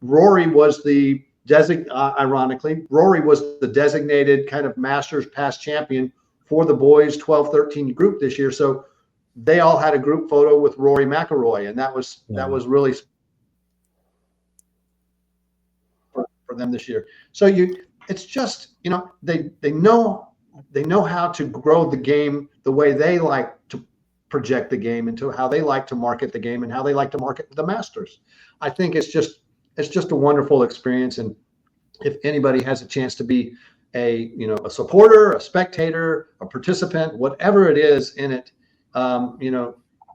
Rory was ironically, Rory was the designated kind of Masters past champion for the boys 12-13 group this year. So they all had a group photo with Rory McIlroy, and that was really for them this year. So it's just, they know how to grow the game the way they like project the game, into how they like to market the game and how they like to market the Masters. I think it's just a wonderful experience. And if anybody has a chance to be a supporter, a spectator, a participant, whatever it is in it,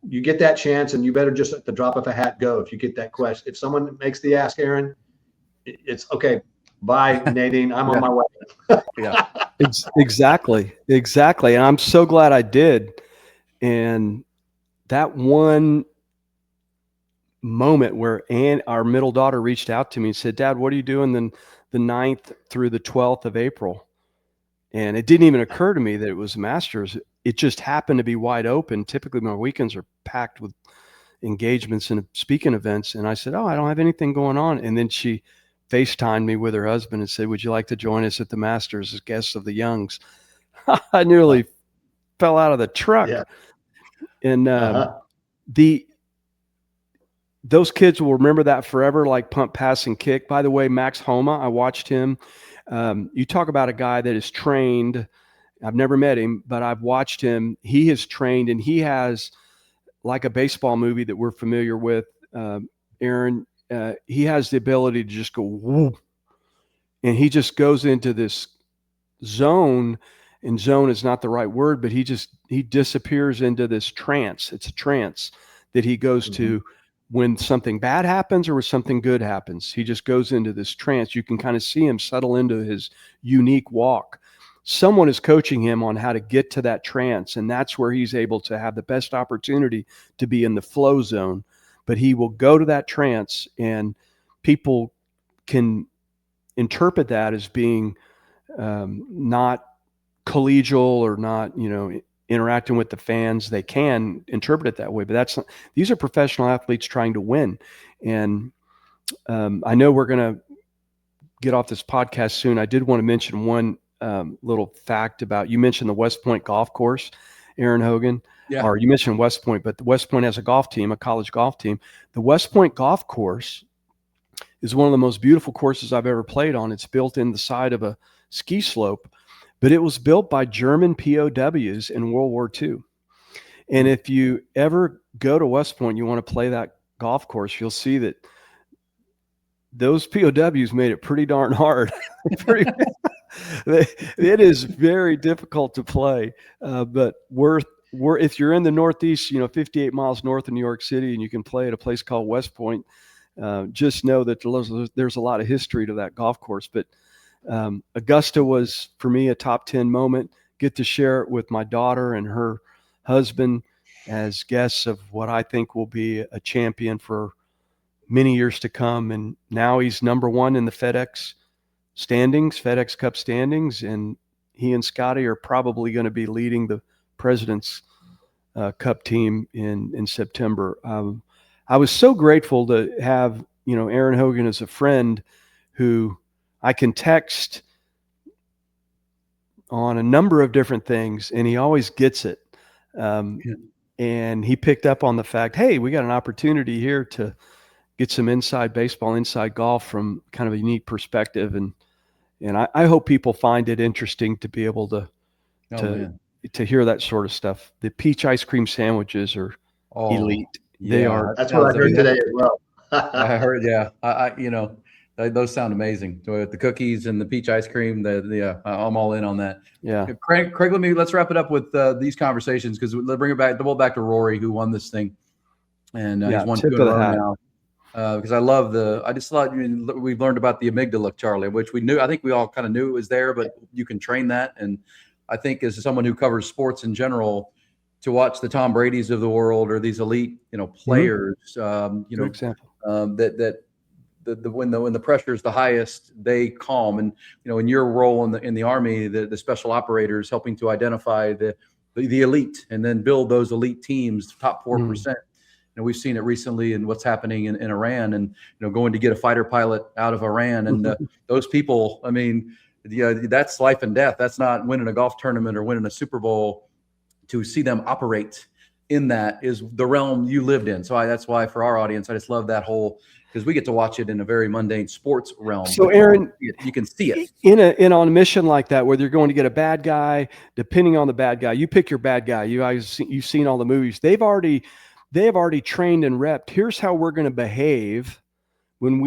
you get that chance, and you better just at the drop of a hat go. If you get that question, if someone makes the ask, Aaron, it's okay. Bye, Nadine. I'm on my way. Yeah. Exactly. And I'm so glad I did. And that one moment where our middle daughter reached out to me and said, "Dad, what are you doing the 9th through the 12th of April?" And it didn't even occur to me that it was Masters. It just happened to be wide open. Typically my weekends are packed with engagements and speaking events. And I said, "Oh, I don't have anything going on." And then she FaceTimed me with her husband and said, "Would you like to join us at the Masters as guests of the Youngs?" I nearly fell out of the truck. Yeah. And those kids will remember that forever, like punt, pass, and kick. By the way, Max Homa, I watched him. You talk about a guy that is trained. I've never met him, but I've watched him. He is trained, and he has, like a baseball movie that we're familiar with, Erin, he has the ability to just go whoop, and he just goes into this zone, and zone is not the right word, but he disappears into this trance. It's a trance that he goes to when something bad happens or when something good happens. He just goes into this trance. You can kind of see him settle into his unique walk. Someone is coaching him on how to get to that trance, and that's where he's able to have the best opportunity to be in the flow zone. But he will go to that trance, and people can interpret that as being not collegial or not, interacting with the fans. They can interpret it that way, but these are professional athletes trying to win. And I know we're going to get off this podcast soon. I did want to mention one little fact about, you mentioned the West Point golf course, Erin Hogan. Yeah. Or you mentioned West Point, but West Point has a golf team, a college golf team. The West Point golf course is one of the most beautiful courses I've ever played on. It's built in the side of a ski slope, but it was built by German POWs in World War II. And if you ever go to West Point, you want to play that golf course, you'll see that those POWs made it pretty darn hard. It is very difficult to play, but if you're in the Northeast, 58 miles north of New York City, and you can play at a place called West Point, just know that there's a lot of history to that golf course. But Augusta was, for me, a top 10 moment. Get to share it with my daughter and her husband as guests of what I think will be a champion for many years to come. And now he's number one in the FedEx Cup standings, and he and Scotty are probably going to be leading the President's Cup team in September. I was so grateful to have, Aaron Hogan as a friend who I can text on a number of different things, and he always gets it. And he picked up on the fact, hey, we got an opportunity here to get some inside baseball, inside golf from kind of a unique perspective. And I hope people find it interesting to be able to hear that sort of stuff. The peach ice cream sandwiches are elite. They are. That's what I heard today as well. I heard, yeah. Those sound amazing. The cookies and the peach ice cream. I'm all in on that. Yeah. Craig, let's wrap it up with these conversations, because let's bring it back. Double back to Rory, who won this thing, and he's won 2 in a row now. Because I just thought we've learned about the amygdala, Charley, which we knew. I think we all kind of knew it was there, but you can train that. And I think as someone who covers sports in general, to watch the Tom Brady's of the world or these elite, players, For example, when the pressure is the highest, they calm. And in your role in the Army, the special operators helping to identify the elite and then build those elite teams, top 4%. We've seen it recently in what's happening in Iran, and going to get a fighter pilot out of Iran, and those people. I mean, that's life and death. That's not winning a golf tournament or winning a Super Bowl. To see them operate in that is the realm you lived in. So that's why for our audience, I just love that whole, because we get to watch it in a very mundane sports realm. So Erin, you can see it on a mission like that, where you're going to get a bad guy, depending on the bad guy, you pick your bad guy. You've seen all the movies. They have already trained and repped. Here's how we're going to behave when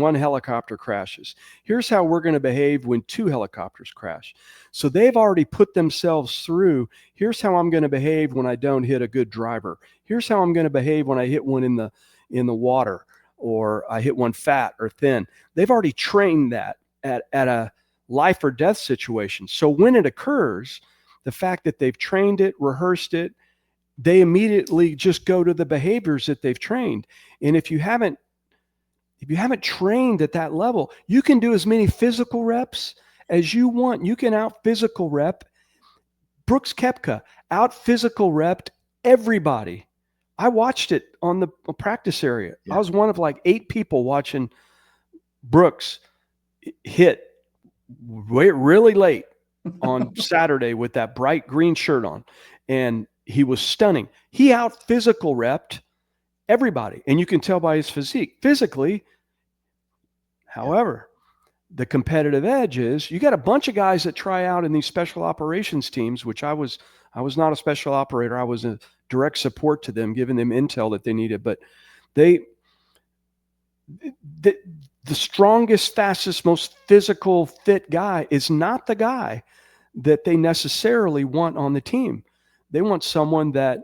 one helicopter crashes. Here's how we're going to behave when 2 helicopters crash. So they've already put themselves through. Here's how I'm going to behave when I don't hit a good driver. Here's how I'm going to behave when I hit one in the water, or I hit one fat or thin. They've already trained that at a life or death situation. So when it occurs, the fact that they've trained it, rehearsed it, they immediately just go to the behaviors that they've trained. And if you haven't trained at that level, you can do as many physical reps as you want. You can out physical rep. Brooks Koepka out physical repped everybody. I watched it on the practice area. Yeah. I was one of like 8 people watching Brooks hit really late on Saturday with that bright green shirt on. And he was stunning. He out physical repped everybody. And you can tell by his physique. Physically, however, the competitive edge is you got a bunch of guys that try out in these special operations teams, which I was not a special operator. I was a direct support to them, giving them intel that they needed. But the strongest, fastest, most physical fit guy is not the guy that they necessarily want on the team. They want someone that,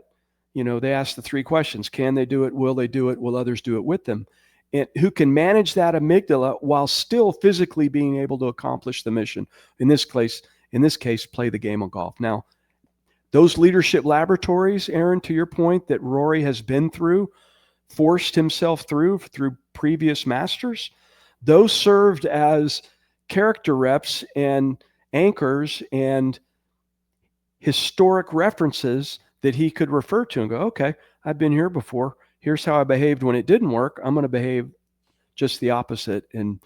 they ask the 3 questions. Can they do it? Will they do it? Will others do it with them? And who can manage that amygdala while still physically being able to accomplish the mission. In this case, play the game of golf. Now, those leadership laboratories, Erin, to your point, that Rory has been through, forced himself through previous masters, those served as character reps and anchors and historic references that he could refer to and go, okay, I've been here before. Here's how I behaved when it didn't work. I'm going to behave just the opposite. And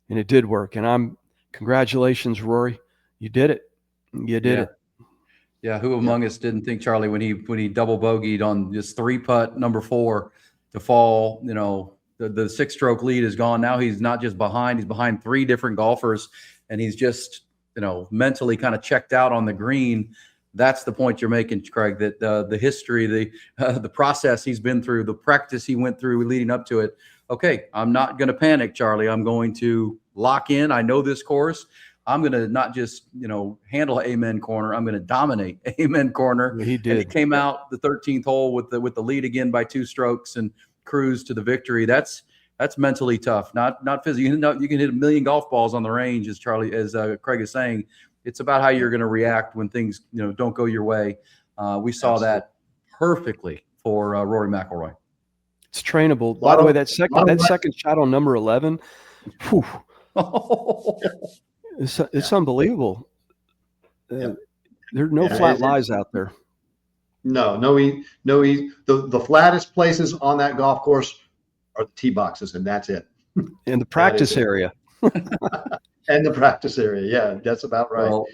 it did work. And congratulations, Rory. You did it. You did it. Yeah. Who among us didn't think, Charlie, when he double bogeyed on this 3-putt number 4 to fall, the 6-stroke lead is gone. Now he's not just behind, he's behind 3 different golfers, and he's just, mentally kind of checked out on the green. That's the point you're making, Craig, that the history, the process he's been through, the practice he went through leading up to it. Okay, I'm not going to panic, Charlie. I'm going to lock in. I know this course. I'm going to not just, handle Amen corner. I'm going to dominate Amen corner. He did. And he came out the 13th hole with the lead again by 2 strokes and cruised to the victory. That's mentally tough, not physically. You can hit a million golf balls on the range, as Craig is saying. It's about how you're going to react when things, don't go your way. We saw that perfectly for Rory McIlroy. It's trainable. By the way, that second shot on number 11, whew, it's unbelievable. There are no flat lies out there. No. The flattest places on that golf course are the tee boxes, and that's it. In the practice area. And the practice area. Yeah, that's about right. Well,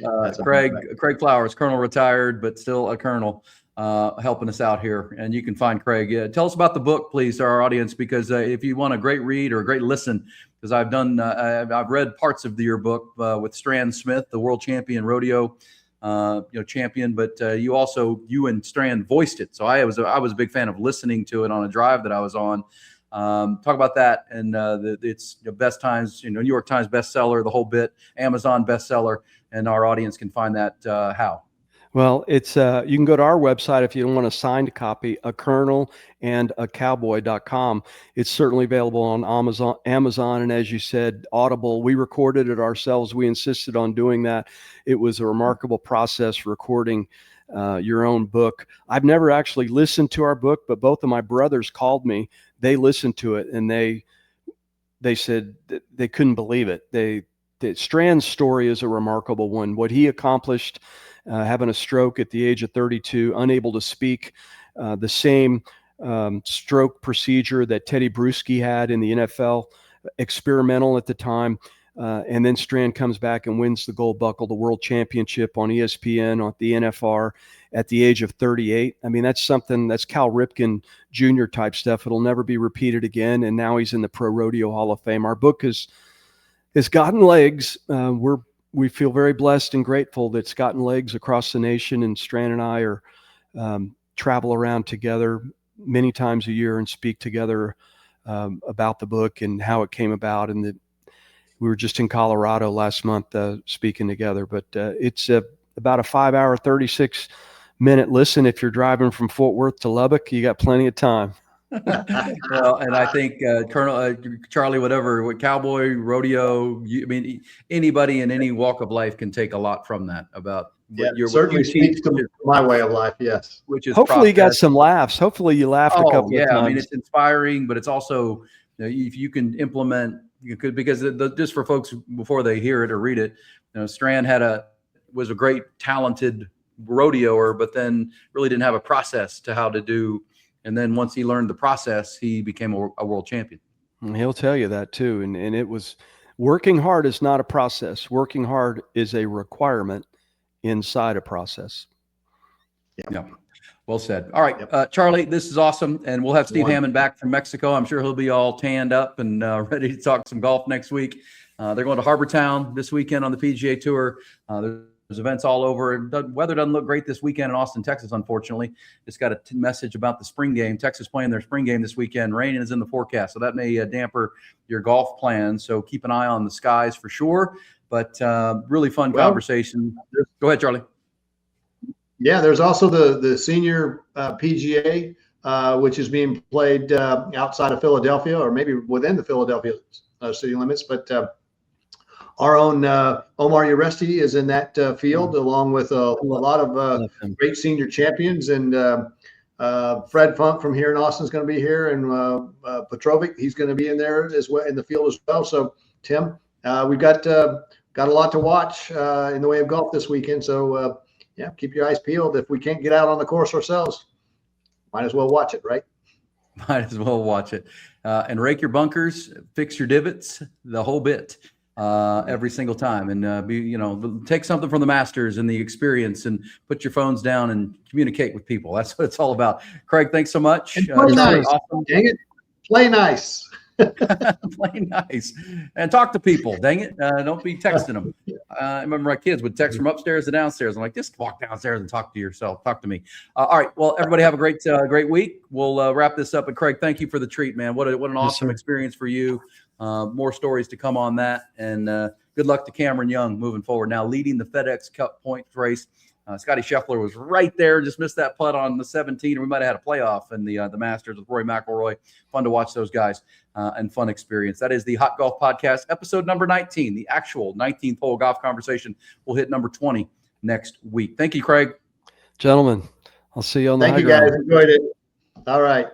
Craig Flowers, Colonel retired, but still a Colonel, helping us out here. And you can find Craig. Tell us about the book, please, to our audience, because if you want a great read or a great listen, because I've read parts of your book with Strand Smith, the world champion rodeo champion, but you and Strand voiced it. So I was a big fan of listening to it on a drive that I was on. Talk about that, and it's Best Times, New York Times bestseller, the whole bit, Amazon bestseller, and our audience can find that how? Well, it's you can go to our website if you don't want a signed copy, a colonel and a cowboy.com. It's certainly available on Amazon, and as you said, Audible. We recorded it ourselves. We insisted on doing that. It was a remarkable process recording your own book. I've never actually listened to our book, but both of my brothers called me. They listened to it, and they said that they couldn't believe it. Strand's story is a remarkable one. What he accomplished, having a stroke at the age of 32, unable to speak, the same stroke procedure that Teddy Bruschi had in the NFL, experimental at the time. And then Strand comes back and wins the gold buckle, the world championship on ESPN, on the NFR at the age of 38. I mean, that's something that's Cal Ripken Jr. type stuff. It'll never be repeated again. And now he's in the Pro Rodeo Hall of Fame. Our book has gotten legs. We feel very blessed and grateful that it's gotten legs across the nation. And Strand and I are travel around together many times a year and speak together about the book and how it came about. And we were just in Colorado last month speaking together. But it's about a 5-hour, 36-minute listen. If you're driving from Fort Worth to Lubbock, you got plenty of time. Well, and I think Colonel Charley, what cowboy, rodeo, I mean, anybody in any walk of life can take a lot from that about certainly speaks to my way of life. Yes. Which is hopefully you got some laughs. Hopefully you laughed a couple of times. I mean, it's inspiring, but it's also, if you can implement, because just for folks before they hear it or read it, Strand was a great, talented rodeoer, but then really didn't have a process to how to do. And then once he learned the process, he became a world champion. And he'll tell you that too. And it was, working hard is not a process. Working hard is a requirement inside a process. Yeah. Well said. All right, Charley, this is awesome. And we'll have Steve Hammond back from Mexico. I'm sure he'll be all tanned up and ready to talk some golf next week. They're going to Harbor Town this weekend on the PGA Tour. There's events all over. Weather doesn't look great this weekend in Austin, Texas, unfortunately. Just got a message about the spring game. Texas playing their spring game this weekend. Rain is in the forecast, so that may damper your golf plans. So keep an eye on the skies for sure. But really fun conversation. Go ahead, Charley. Yeah, there's also the senior PGA, which is being played outside of Philadelphia, or maybe within the Philadelphia city limits. But our own Omar Uresti is in that field, along with a lot of great senior champions. And Fred Funk from here in Austin is going to be here, and Petrovic, he's going to be in there as well, in the field as well. So, Tim, we've got a lot to watch in the way of golf this weekend. So, keep your eyes peeled. If we can't get out on the course ourselves, might as well watch it, right? Might as well watch it. And rake your bunkers, fix your divots, the whole bit. Every single time, and take something from the Masters and the experience, and put your phones down and communicate with people. That's what it's all about. Craig, thanks so much. Play nice. Awesome. Dang it, play nice. Play nice and talk to people. Dang it, don't be texting them. I remember my kids would text from upstairs to downstairs. I'm like, just walk downstairs and talk to yourself. Talk to me. All right. Well, everybody have a great week. We'll wrap this up. And Craig, thank you for the treat, man. What an awesome experience for you. More stories to come on that. And good luck to Cameron Young moving forward. Now leading the FedEx Cup points race. Scotty Scheffler was right there, just missed that putt on the 17, and we might have had a playoff in the Masters with Rory McIlroy. Fun to watch those guys and fun experience. That is the Hot Golf Podcast, episode number 19, the actual 19th hole golf conversation. We'll hit number 20 next week. Thank you, Craig. Gentlemen, I'll see you on the high ground. ground. Thank you, guys. Enjoyed it. All right.